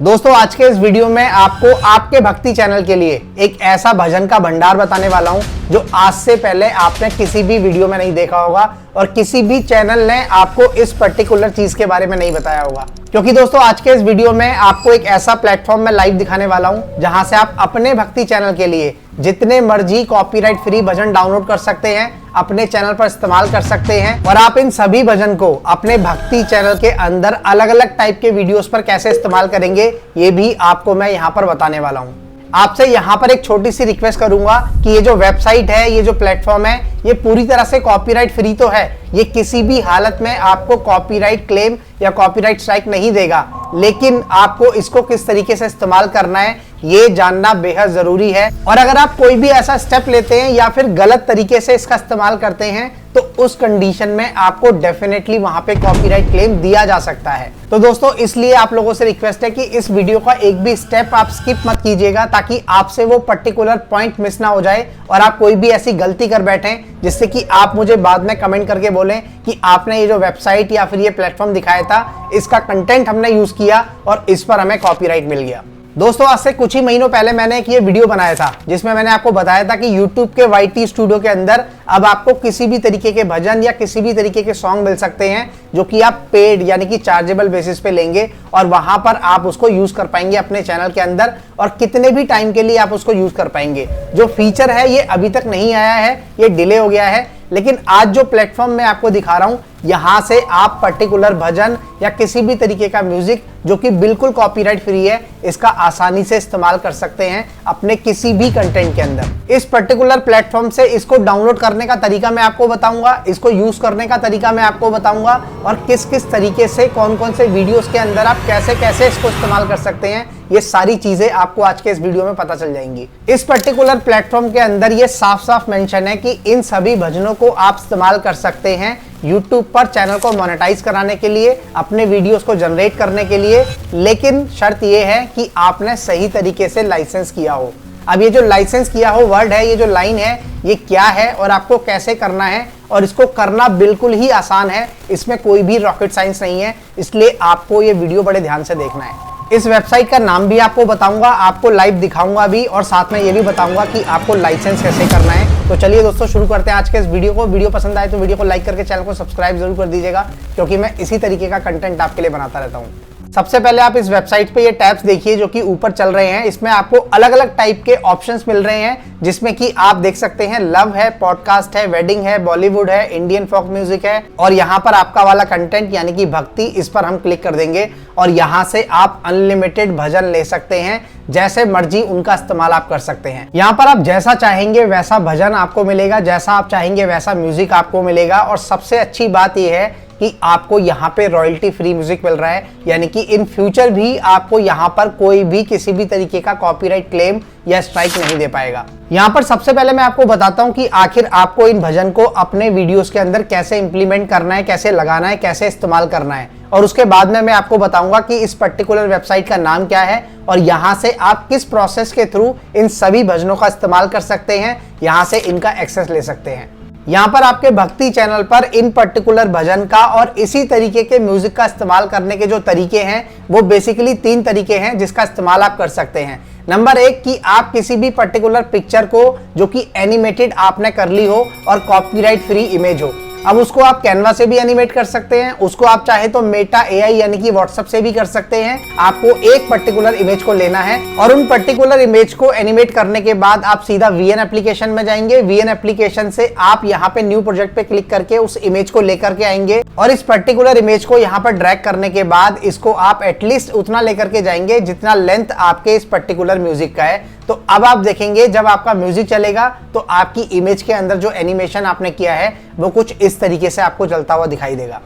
दोस्तों आज के इस वीडियो में आपको आपके भक्ति चैनल के लिए एक ऐसा भजन का भंडार बताने वाला हूं जो आज से पहले आपने किसी भी वीडियो में नहीं देखा होगा और किसी भी चैनल ने आपको इस पर्टिकुलर चीज के बारे में नहीं बताया होगा। क्योंकि दोस्तों आज के इस वीडियो में आपको एक ऐसा प्लेटफॉर्म में लाइव दिखाने वाला हूं जहां से आप अपने भक्ति चैनल के लिए जितने मर्जी कॉपीराइट फ्री भजन डाउनलोड कर सकते हैं, अपने चैनल पर इस्तेमाल कर सकते हैं और आप इन सभी भजन को अपने भक्ति चैनल के अंदर अलग अलग टाइप के वीडियोस पर कैसे इस्तेमाल करेंगे ये भी आपको मैं यहाँ पर बताने वाला हूँ। आपसे यहाँ पर एक छोटी सी रिक्वेस्ट करूंगा कि ये जो वेबसाइट है, ये जो प्लेटफॉर्म है, ये पूरी तरह से कॉपीराइट फ्री तो है, ये किसी भी हालत में आपको कॉपीराइट क्लेम या कॉपीराइट स्ट्राइक नहीं देगा, लेकिन आपको इसको किस तरीके से इस्तेमाल करना है ये जानना बेहद जरूरी है। और अगर आप कोई भी ऐसा स्टेप लेते हैं या फिर गलत तरीके से इसका इस्तेमाल करते हैं तो उस कंडीशन में आपको डेफिनेटली वहां पे कॉपीराइट क्लेम दिया जा सकता है। तो दोस्तों इसलिए आप लोगों से रिक्वेस्ट है कि इस वीडियो का एक भी स्टेप आप स्किप मत कीजिएगा ताकि आपसे वो पर्टिकुलर पॉइंट मिस ना हो जाए और आप कोई भी ऐसी गलती कर बैठें जिससे कि आप मुझे बाद में कमेंट करके बोलें कि आपने ये जो वेबसाइट या फिर ये प्लेटफॉर्म दिखाया था इसका कंटेंट हमने यूज किया और इस पर हमें कॉपीराइट मिल गया। दोस्तों आज से कुछ ही महीनों पहले मैंने एक ये वीडियो बनाया था जिसमें मैंने आपको बताया था कि YouTube के YT स्टूडियो के अंदर अब आपको किसी भी तरीके के भजन या किसी भी तरीके के सॉन्ग मिल सकते हैं जो कि आप पेड यानी कि चार्जेबल बेसिस पे लेंगे और वहां पर आप उसको यूज कर पाएंगे अपने चैनल के अंदर और कितने भी टाइम के लिए आप उसको यूज कर पाएंगे। जो फीचर है ये अभी तक नहीं आया है, ये डिले हो गया है, लेकिन आज जो प्लेटफॉर्म मैं आपको दिखा रहा हूं यहां से आप पर्टिकुलर भजन या किसी भी तरीके का म्यूजिक जो कि बिल्कुल कॉपीराइट फ्री है इसका आसानी से इस्तेमाल कर सकते हैं अपने किसी भी कंटेंट के अंदर। इस पर्टिकुलर प्लेटफॉर्म से इसको डाउनलोड करने का तरीका मैं आपको बताऊंगा, इसको यूज करने का तरीका मैं आपको बताऊंगा और किस किस तरीके से कौन कौन से वीडियोस के अंदर आप कैसे कैसे इसको इस्तेमाल कर सकते हैं, ये सारी चीजें आपको आज के इस वीडियो में पता चल जाएंगी। इस पर्टिकुलर प्लेटफॉर्म के अंदर ये साफ साफ मेंशन है कि इन सभी भजनों को आप इस्तेमाल कर सकते हैं YouTube पर चैनल को मोनेटाइज कराने के लिए, अपने वीडियोस को जनरेट करने के लिए, लेकिन शर्त ये है कि आपने सही तरीके से लाइसेंस किया हो। अब ये जो लाइसेंस किया हो वर्ड है, ये जो लाइन है, ये क्या है और आपको कैसे करना है और इसको करना बिल्कुल ही आसान है, इसमें कोई भी रॉकेट साइंस नहीं है, इसलिए आपको ये वीडियो बड़े ध्यान से देखना है। इस वेबसाइट का नाम भी आपको बताऊंगा, आपको लाइव दिखाऊंगा भी और साथ में ये भी बताऊंगा कि आपको लाइसेंस कैसे करना है। तो चलिए दोस्तों शुरू करते हैं आज के इस वीडियो को। वीडियो पसंद आए तो वीडियो को लाइक करके चैनल को सब्सक्राइब जरूर कर दीजिएगा क्योंकि मैं इसी तरीके का कंटेंट आपके लिए बनाता रहता हूँ। सबसे पहले आप इस वेबसाइट पे ये टैब्स देखिए जो कि ऊपर चल रहे हैं, इसमें आपको अलग अलग टाइप के ऑप्शंस मिल रहे हैं जिसमें कि आप देख सकते हैं लव है, पॉडकास्ट है, वेडिंग है, बॉलीवुड है, इंडियन फोक म्यूजिक है और यहाँ पर आपका वाला कंटेंट यानी कि भक्ति, इस पर हम क्लिक कर देंगे और यहाँ से आप अनलिमिटेड भजन ले सकते हैं, जैसे मर्जी उनका इस्तेमाल आप कर सकते हैं। यहाँ पर आप जैसा चाहेंगे वैसा भजन आपको मिलेगा, जैसा आप चाहेंगे वैसा म्यूजिक आपको मिलेगा और सबसे अच्छी बात यह है कि आपको यहाँ पे रॉयल्टी फ्री म्यूजिक मिल रहा है, यानी कि इन फ्यूचर भी आपको यहाँ पर कोई भी किसी भी तरीके का कॉपीराइट क्लेम या स्ट्राइक नहीं दे पाएगा। यहाँ पर सबसे पहले मैं आपको बताता हूँ कि आखिर आपको इन भजन को अपने वीडियोस के अंदर कैसे इंप्लीमेंट करना है, कैसे लगाना है, कैसे इस्तेमाल करना है और उसके बाद में मैं आपको बताऊंगा कि इस पर्टिकुलर वेबसाइट का नाम क्या है और यहाँ से आप किस प्रोसेस के थ्रू इन सभी भजनों का इस्तेमाल कर सकते हैं, यहाँ से इनका एक्सेस ले सकते हैं। यहाँ पर आपके भक्ति चैनल पर इन पर्टिकुलर भजन का और इसी तरीके के म्यूजिक का इस्तेमाल करने के जो तरीके हैं वो बेसिकली 3 तरीके हैं जिसका इस्तेमाल आप कर सकते हैं। नंबर 1 कि आप किसी भी पर्टिकुलर पिक्चर को जो कि एनिमेटेड आपने कर ली हो और कॉपीराइट फ्री इमेज हो, अब उसको आप कैनवा से भी एनिमेट कर सकते हैं, उसको आप चाहे तो मेटा एआई यानी कि व्हाट्सएप से भी कर सकते हैं। आपको एक पर्टिकुलर इमेज को लेना है और उन पर्टिकुलर इमेज को एनिमेट करने के बाद आप सीधा VN एप्लीकेशन में जाएंगे। VN एप्लीकेशन से आप यहाँ पे न्यू प्रोजेक्ट पे क्लिक करके उस इमेज को लेकर के आएंगे और इस पर्टिकुलर इमेज को यहाँ पर ड्रैग करने के बाद इसको आप एटलीस्ट उतना लेकर के जाएंगे जितना लेंथ आपके इस पर्टिकुलर म्यूजिक का है। तो अब आप देखेंगे जब आपका म्यूजिक चलेगा तो आपकी इमेज के अंदर जो एनिमेशन आपने किया है वो कुछ इस तरीके से आपको चलता हुआ दिखाई देगा।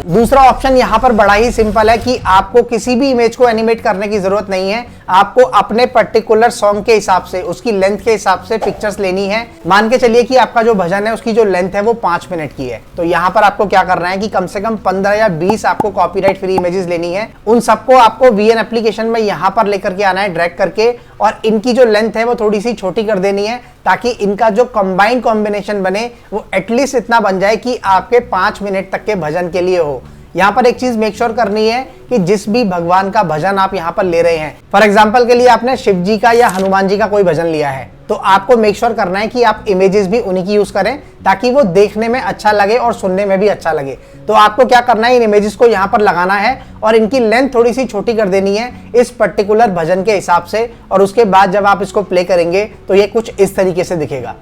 दूसरा ऑप्शन यहाँ पर बड़ा ही सिंपल है कि आपको किसी भी इमेज को एनिमेट करने की जरूरत नहीं है, आपको अपने पर्टिकुलर सॉन्ग के हिसाब से, उसकी लेंथ के हिसाब से पिक्चर्स लेनी है। मान के चलिए कि आपका जो भजन है उसकी जो लेंथ है वो 5 मिनट की है, तो यहाँ पर आपको क्या करना है कि कम से कम 15 या 20 आपको कॉपीराइट फ्री इमेजेस लेनी है। उन सबको आपको VN एप्लीकेशन में यहाँ पर लेकर के आना है ड्रैग करके और इनकी जो लेंथ है वो थोड़ी सी छोटी कर देनी है ताकि इनका जो कंबाइंड कॉम्बिनेशन बने वो एटलीस्ट इतना बन जाए कि आपके 5 मिनट तक के भजन के लिए हो। यहाँ पर एक चीज मेक श्योर करनी है कि जिस भी भगवान का भजन आप यहाँ पर ले रहे हैं, फॉर एग्जाम्पल के लिए आपने शिव जी का या हनुमान जी का कोई भजन लिया है, तो आपको मेक श्योर करना है कि आप इमेजेस भी उन्हीं की यूज करें ताकि वो देखने में अच्छा लगे और सुनने में भी अच्छा लगे। तो आपको क्या करना है, इन इमेजेस को यहाँ पर लगाना है और इनकी लेंथ थोड़ी सी छोटी कर देनी है इस पर्टिकुलर भजन के हिसाब से, और उसके बाद जब आप इसको प्ले करेंगे तो ये कुछ इस तरीके से दिखेगा।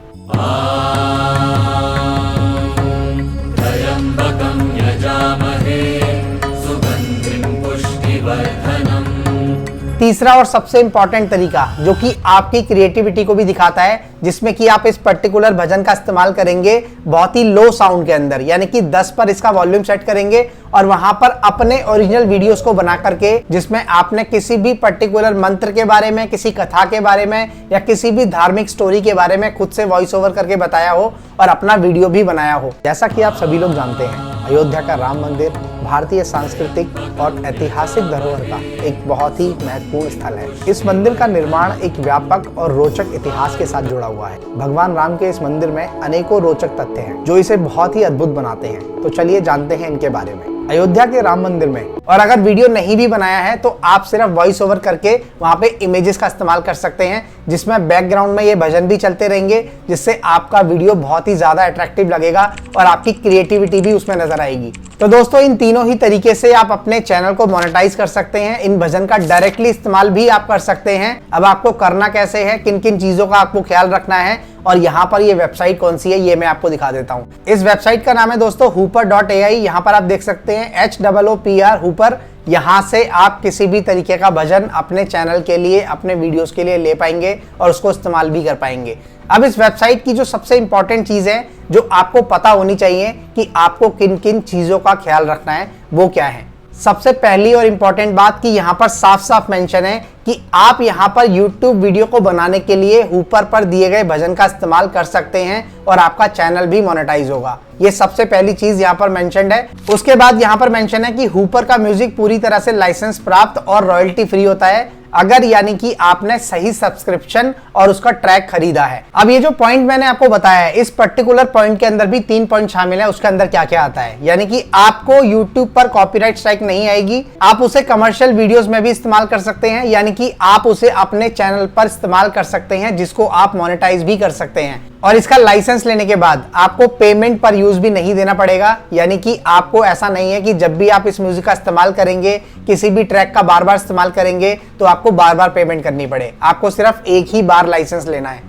तीसरा और सबसे इंपॉर्टेंट तरीका जो कि आपकी क्रिएटिविटी को भी दिखाता है, जिसमें कि आप इस पर्टिकुलर भजन का इस्तेमाल करेंगे बहुत ही लो साउंड के अंदर, यानी कि 10 पर इसका वॉल्यूम सेट करेंगे और वहां पर अपने ओरिजिनल वीडियोस को बना करके, जिसमें आपने किसी भी पर्टिकुलर मंत्र के बारे में, किसी कथा के बारे में या किसी भी धार्मिक स्टोरी के बारे में खुद से वॉइस ओवर करके बताया हो और अपना वीडियो भी बनाया हो। जैसा कि आप सभी लोग जानते हैं, अयोध्या का राम मंदिर भारतीय सांस्कृतिक और ऐतिहासिक धरोहर का एक बहुत ही महत्वपूर्ण स्थल है। इस मंदिर का निर्माण एक व्यापक और रोचक इतिहास के साथ जुड़ा हुआ है। भगवान राम के इस मंदिर में अनेकों रोचक तथ्य हैं जो इसे बहुत ही अद्भुत बनाते हैं। तो चलिए जानते हैं इनके बारे में। अयोध्या के राम मंदिर में, और अगर वीडियो नहीं भी बनाया है तो आप सिर्फ वॉइस ओवर करके वहां पे इमेजेस का इस्तेमाल कर सकते हैं, जिसमें बैकग्राउंड में ये भजन भी चलते रहेंगे, जिससे आपका वीडियो बहुत ही ज्यादा अट्रैक्टिव लगेगा और आपकी क्रिएटिविटी भी उसमें नजर आएगी। तो दोस्तों, इन तीनों ही तरीके से आप अपने चैनल को मोनेटाइज कर सकते हैं। इन भजन का डायरेक्टली इस्तेमाल भी आप कर सकते हैं। अब आपको करना कैसे है, किन किन चीजों का आपको ख्याल रखना है और यहाँ पर ये वेबसाइट कौन सी है, ये मैं आपको दिखा देता हूँ। इस वेबसाइट का नाम है दोस्तों hooper.ai। यहाँ पर आप देख सकते हैं HOOPR हूपर। यहाँ से आप किसी भी तरीके का भजन अपने चैनल के लिए, अपने वीडियोस के लिए ले पाएंगे और उसको इस्तेमाल भी कर पाएंगे। अब इस वेबसाइट की जो सबसे इंपॉर्टेंट चीज है जो आपको पता होनी चाहिए कि आपको किन किन चीजों का ख्याल रखना है, वो क्या है। सबसे पहली और इंपॉर्टेंट बात कि यहाँ पर साफ साफ मेंशन है कि आप यहाँ पर YouTube वीडियो को बनाने के लिए हूपर पर दिए गए भजन का इस्तेमाल कर सकते हैं और आपका चैनल भी मोनेटाइज होगा। ये सबसे पहली चीज यहाँ पर मेंशन्ड है। उसके बाद यहाँ पर मेंशन है कि हूपर का म्यूजिक पूरी तरह से लाइसेंस प्राप्त और रॉयल्टी फ्री होता है, अगर यानी कि आपने सही सब्सक्रिप्शन और उसका ट्रैक खरीदा है। अब ये जो पॉइंट मैंने आपको बताया है, इस पर्टिकुलर पॉइंट के अंदर भी 3 पॉइंट शामिल है। उसके अंदर क्या क्या आता है, यानी कि आपको YouTube पर कॉपीराइट स्ट्राइक नहीं आएगी, आप उसे कमर्शियल वीडियोस में भी इस्तेमाल कर सकते हैं, यानी कि आप उसे अपने चैनल पर इस्तेमाल कर सकते हैं, जिसको आप मोनेटाइज भी कर सकते हैं। और इसका लाइसेंस लेने के बाद आपको पेमेंट पर यूज भी नहीं देना पड़ेगा, यानी कि आपको ऐसा नहीं है कि जब भी आप इस म्यूजिक का इस्तेमाल करेंगे, किसी भी ट्रैक का बार बार इस्तेमाल करेंगे तो आपको बार बार पेमेंट करनी पड़े। आपको सिर्फ एक ही बार लाइसेंस लेना है।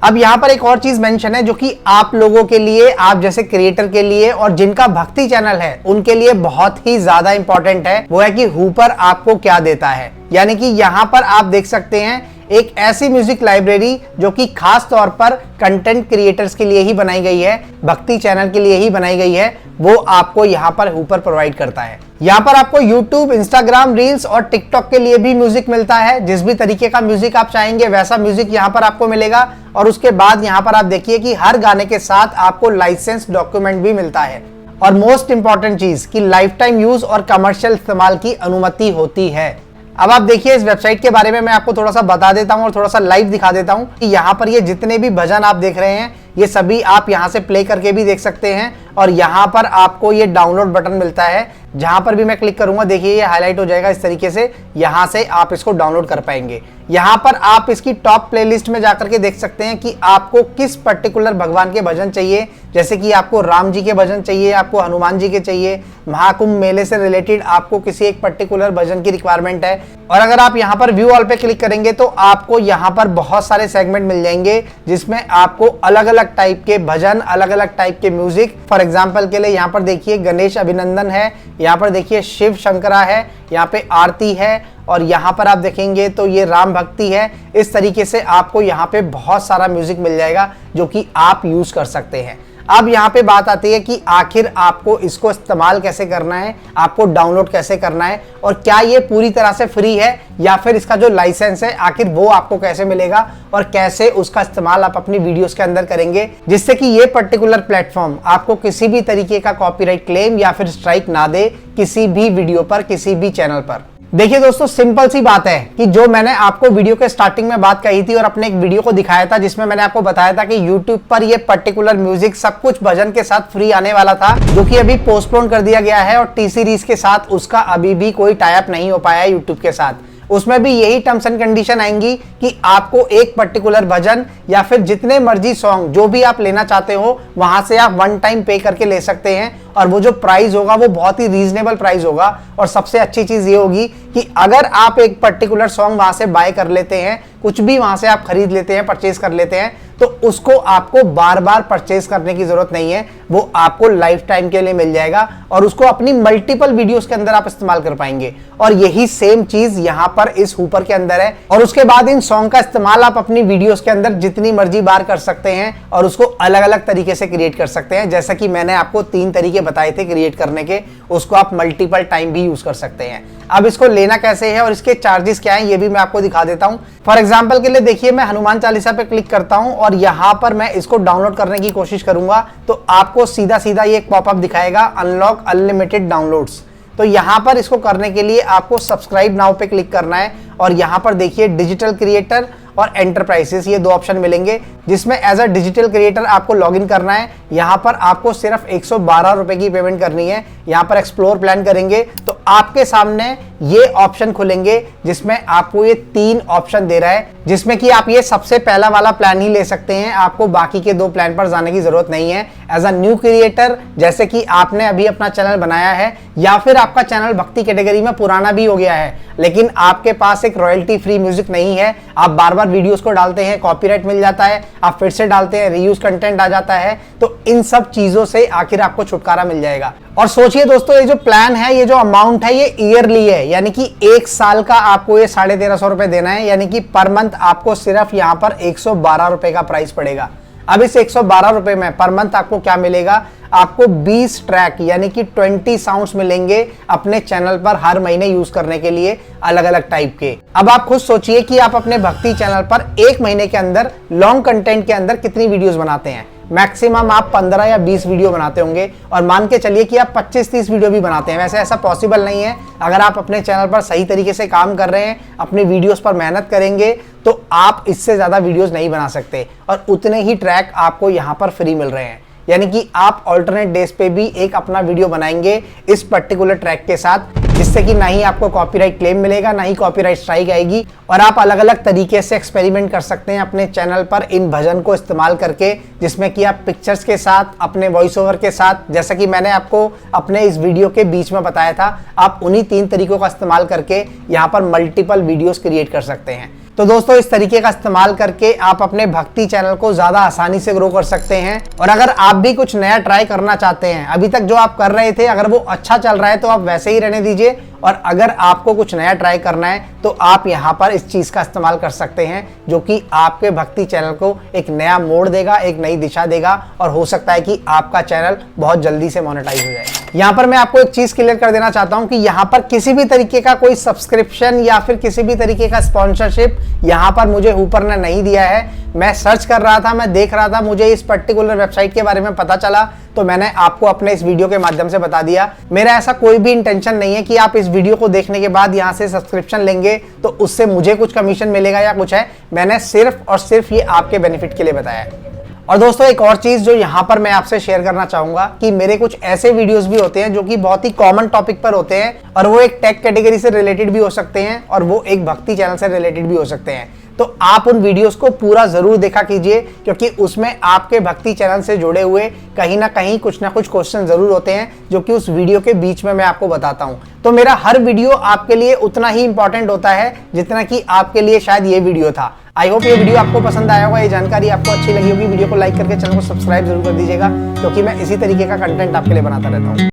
अब यहाँ पर एक और चीज मेंशन है जो कि आप लोगों के लिए, आप जैसे क्रिएटर के लिए और जिनका भक्ति चैनल है उनके लिए बहुत ही ज्यादा इंपॉर्टेंट है। वो है कि हूपर आपको क्या देता है। यानी कि यहाँ पर आप देख सकते हैं एक ऐसी म्यूजिक लाइब्रेरी जो कि खास तौर पर कंटेंट क्रिएटर्स के लिए ही बनाई गई है, भक्ति चैनल के लिए ही बनाई गई है, वो आपको यहाँ पर हूपर प्रोवाइड करता है। यहाँ पर आपको YouTube, Instagram रील्स और TikTok के लिए भी म्यूजिक मिलता है। जिस भी तरीके का म्यूजिक आप चाहेंगे वैसा म्यूजिक यहाँ पर आपको मिलेगा। और उसके बाद यहाँ पर आप देखिए कि हर गाने के साथ आपको लाइसेंस डॉक्यूमेंट भी मिलता है। और मोस्ट इंपॉर्टेंट चीज कि लाइफ टाइम यूज और कमर्शियल इस्तेमाल की अनुमति होती है। अब आप देखिए इस वेबसाइट के बारे में मैं आपको थोड़ा सा बता देता हूं और थोड़ा सा लाइव दिखा देता हूं कि यहाँ पर ये जितने भी भजन आप देख रहे हैं ये सभी आप यहाँ से प्ले करके भी देख सकते हैं। और यहाँ पर आपको ये डाउनलोड बटन मिलता है, जहां पर भी मैं क्लिक करूंगा देखिए ये हाईलाइट हो जाएगा इस तरीके से। यहां से आप इसको डाउनलोड कर पाएंगे। यहां पर आप इसकी टॉप प्लेलिस्ट में जाकर के देख सकते हैं कि आपको किस पर्टिकुलर भगवान के भजन चाहिए। जैसे कि आपको राम जी के भजन चाहिए, आपको हनुमान जी के चाहिए, महाकुंभ मेले से रिलेटेड आपको किसी एक पर्टिकुलर भजन की रिक्वायरमेंट है। और अगर आप यहाँ पर व्यू ऑल पे क्लिक करेंगे तो आपको यहाँ पर बहुत सारे सेगमेंट मिल जाएंगे, जिसमें आपको अलग अलग टाइप के भजन, अलग अलग टाइप के म्यूजिक, फॉर एग्जाम्पल के लिए यहाँ पर देखिए गणेश अभिनंदन है, यहाँ पर देखिए शिव शंकरा है, यहाँ पे आरती है, और यहाँ पर आप देखेंगे तो ये राम भक्ति है। इस तरीके से आपको यहाँ पे बहुत सारा म्यूजिक मिल जाएगा जो कि आप यूज कर सकते हैं। अब यहाँ पे बात आती है कि आखिर आपको इसको इस्तेमाल कैसे करना है, आपको डाउनलोड कैसे करना है, और क्या ये पूरी तरह से फ्री है या फिर इसका जो लाइसेंस है आखिर वो आपको कैसे मिलेगा और कैसे उसका इस्तेमाल आप अपनी वीडियोस के अंदर करेंगे, जिससे कि ये पर्टिकुलर प्लेटफॉर्म आपको किसी भी तरीके का कॉपीराइट क्लेम या फिर स्ट्राइक ना दे किसी भी वीडियो पर, किसी भी चैनल पर। देखिए दोस्तों, सिंपल सी बात है कि जो मैंने आपको वीडियो के स्टार्टिंग में बात कही थी और अपने एक वीडियो को दिखाया था जिसमें मैंने आपको बताया था कि YouTube पर ये पर्टिकुलर म्यूजिक सब कुछ भजन के साथ फ्री आने वाला था, जो कि अभी पोस्टपोन कर दिया गया है और टी सीरीज के साथ उसका अभी भी कोई टाई अप नहीं हो पाया है YouTube के साथ। उसमें भी यही टर्म्स एंड कंडीशन आएंगी कि आपको एक पर्टिकुलर भजन या फिर जितने मर्जी सॉन्ग जो भी आप लेना चाहते हो वहां से आप वन टाइम पे करके ले सकते हैं, और वो जो प्राइस होगा वो बहुत ही रीजनेबल प्राइस होगा। और सबसे अच्छी चीज ये होगी कि अगर आप एक पर्टिकुलर सॉन्ग वहां से बाय कर लेते हैं, कुछ भी वहां से आप खरीद लेते हैं, परचेज कर लेते हैं, तो उसको आपको बार बार परचेज करने की जरूरत नहीं है, वो आपको लाइफ टाइम के लिए मिल जाएगा और उसको अपनी मल्टीपल वीडियोस के अंदर आप इस्तेमाल कर पाएंगे। और यही सेम चीज यहां पर इस हुपर के अंदर है। और उसके बाद इन सॉन्ग का इस्तेमाल आप अपनी वीडियोस के अंदर जितनी मर्जी बार कर सकते हैं और उसको अलग अलग तरीके से क्रिएट कर सकते हैं। जैसा कि मैंने आपको 3 तरीके बताए थे क्रिएट करने के, उसको आप मल्टीपल टाइम भी यूज कर सकते हैं। अब इसको लेना कैसे है और इसके चार्जेस क्या हैं ये भी मैं आपको दिखा देता हूं। फॉर एग्जांपल के लिए देखिए, मैं हनुमान चालीसा पे क्लिक करता हूं और यहां पर मैं इसको डाउनलोड करने की कोशिश करूंगा तो आपको सीधा सीधा ये एक पॉपअप दिखाएगा, अनलॉक अनलिमिटेड डाउनलोड्स। तो यहां पर इसको करने के लिए आपको सब्सक्राइब नाउ पे क्लिक करना है और यहां पर देखिए डिजिटल क्रिएटर और एंटरप्राइजेस, ये 2 ऑप्शन मिलेंगे, जिसमें एज अ डिजिटल क्रिएटर आपको लॉगिन करना है। यहां पर आपको सिर्फ 112 रुपए की पेमेंट करनी है। यहां पर एक्सप्लोर प्लान करेंगे तो आपके सामने ये ऑप्शन खुलेंगे जिसमें आपको ये 3 ऑप्शन दे रहा है, जिसमें कि आप ये सबसे पहला वाला प्लान ही ले सकते हैं, आपको बाकी के 2 प्लान पर जाने की जरूरत नहीं है। एज अ न्यू क्रिएटर, जैसे कि आपने अभी अपना चैनल बनाया है या फिर आपका चैनल भक्ति कैटेगरी में पुराना भी हो गया है लेकिन आपके पास एक रॉयल्टी फ्री म्यूजिक नहीं है, आप बार बार वीडियोस को डालते हैं, कॉपीराइट मिल जाता है, आप फिर से डालते हैं, रीयूज कंटेंट आ जाता है, तो इन सब चीजों से आखिर आपको छुटकारा मिल जाएगा। और सोचिए दोस्तों, ये जो प्लान है, ये जो अमाउंट है, ये ईयरली है, यानी कि 1 साल का आपको ये 1350 रुपए देना है, यानी कि पर मंथ आपको सिर्फ यहां पर 112 रुपए का प्राइस पड़ेगा। अब इस 112 रुपए में पर मंथ आपको क्या मिलेगा? आपको 20 ट्रैक यानी कि 20 साउंड्स मिलेंगे अपने चैनल पर हर महीने यूज करने के लिए, अलग अलग टाइप के। अब आप खुद सोचिए कि आप अपने भक्ति चैनल पर 1 महीने के अंदर लॉन्ग कंटेंट के अंदर कितनी वीडियोस बनाते हैं। मैक्सिमम आप 15 या 20 वीडियो बनाते होंगे और मान के चलिए कि आप 25-30 वीडियो भी बनाते हैं। वैसे ऐसा पॉसिबल नहीं है। अगर आप अपने चैनल पर सही तरीके से काम कर रहे हैं, अपनी वीडियोस पर मेहनत करेंगे, तो आप इससे ज्यादा वीडियोस नहीं बना सकते और उतने ही ट्रैक आपको यहाँ पर फ्री मिल रहे हैं। यानी कि आप ऑल्टरनेट डेज पे भी एक अपना वीडियो बनाएंगे इस पर्टिकुलर ट्रैक के साथ, जिससे कि ना ही आपको कॉपीराइट क्लेम मिलेगा, ना ही कॉपीराइट स्ट्राइक आएगी, और आप अलग अलग तरीके से एक्सपेरिमेंट कर सकते हैं अपने चैनल पर इन भजन को इस्तेमाल करके, जिसमें कि आप पिक्चर्स के साथ, अपने वॉइस ओवर के साथ, जैसा कि मैंने आपको अपने इस वीडियो के बीच में बताया था, आप उन्हीं 3 तरीकों का इस्तेमाल करके यहाँ पर मल्टीपल वीडियोस क्रिएट कर सकते हैं। तो दोस्तों, इस तरीके का इस्तेमाल करके आप अपने भक्ति चैनल को ज्यादा आसानी से ग्रो कर सकते हैं। और अगर आप भी कुछ नया ट्राई करना चाहते हैं, अभी तक जो आप कर रहे थे अगर वो अच्छा चल रहा है तो आप वैसे ही रहने दीजिए, और अगर आपको कुछ नया ट्राई करना है तो आप यहाँ पर इस चीज का इस्तेमाल कर सकते हैं, जो कि आपके भक्ति चैनल को एक नया मोड़ देगा, एक नई दिशा देगा, और हो सकता है कि आपका चैनल बहुत जल्दी से मोनेटाइज हो जाए। यहाँ पर मैं आपको एक चीज क्लियर कर देना चाहता हूँ कि यहाँ पर किसी भी तरीके का कोई सब्सक्रिप्शन या फिर किसी भी तरीके का स्पॉन्सरशिप यहाँ पर मुझे हुपर ने नहीं दिया है। मैं सर्च कर रहा था, मैं देख रहा था, मुझे इस पर्टिकुलर वेबसाइट के बारे में पता चला तो मैंने आपको अपने इस वीडियो के माध्यम से बता दिया। मेरा ऐसा कोई भी इंटेंशन नहीं है कि आप इस वीडियो को देखने के बाद यहाँ से सब्सक्रिप्शन लेंगे तो उससे मुझे कुछ कमीशन मिलेगा या कुछ है। मैंने सिर्फ और सिर्फ ये आपके बेनिफिट के लिए बताया है। और दोस्तों, एक और चीज जो यहाँ पर मैं आपसे शेयर करना चाहूंगा कि मेरे कुछ ऐसे वीडियोस भी होते हैं जो कि बहुत ही कॉमन टॉपिक पर होते हैं, और वो एक टेक कैटेगरी से रिलेटेड भी हो सकते हैं और वो एक भक्ति चैनल से रिलेटेड भी हो सकते हैं। तो आप उन वीडियोस को पूरा जरूर देखा कीजिए, क्योंकि उसमें आपके भक्ति चैनल से जुड़े हुए कहीं ना कहीं कुछ ना कुछ क्वेश्चन जरूर होते हैं, जो कि उस वीडियो के बीच में मैं आपको बताता हूं। तो मेरा हर वीडियो आपके लिए उतना ही इंपॉर्टेंट होता है जितना कि आपके लिए शायद ये वीडियो था। आई होप ये वीडियो आपको पसंद आया होगा, ये जानकारी आपको अच्छी लगी होगी। वीडियो को लाइक करके चैनल को सब्सक्राइब जरूर कर दीजिएगा, क्योंकि मैं इसी तरीके का कंटेंट आपके लिए बनाता रहता हूँ।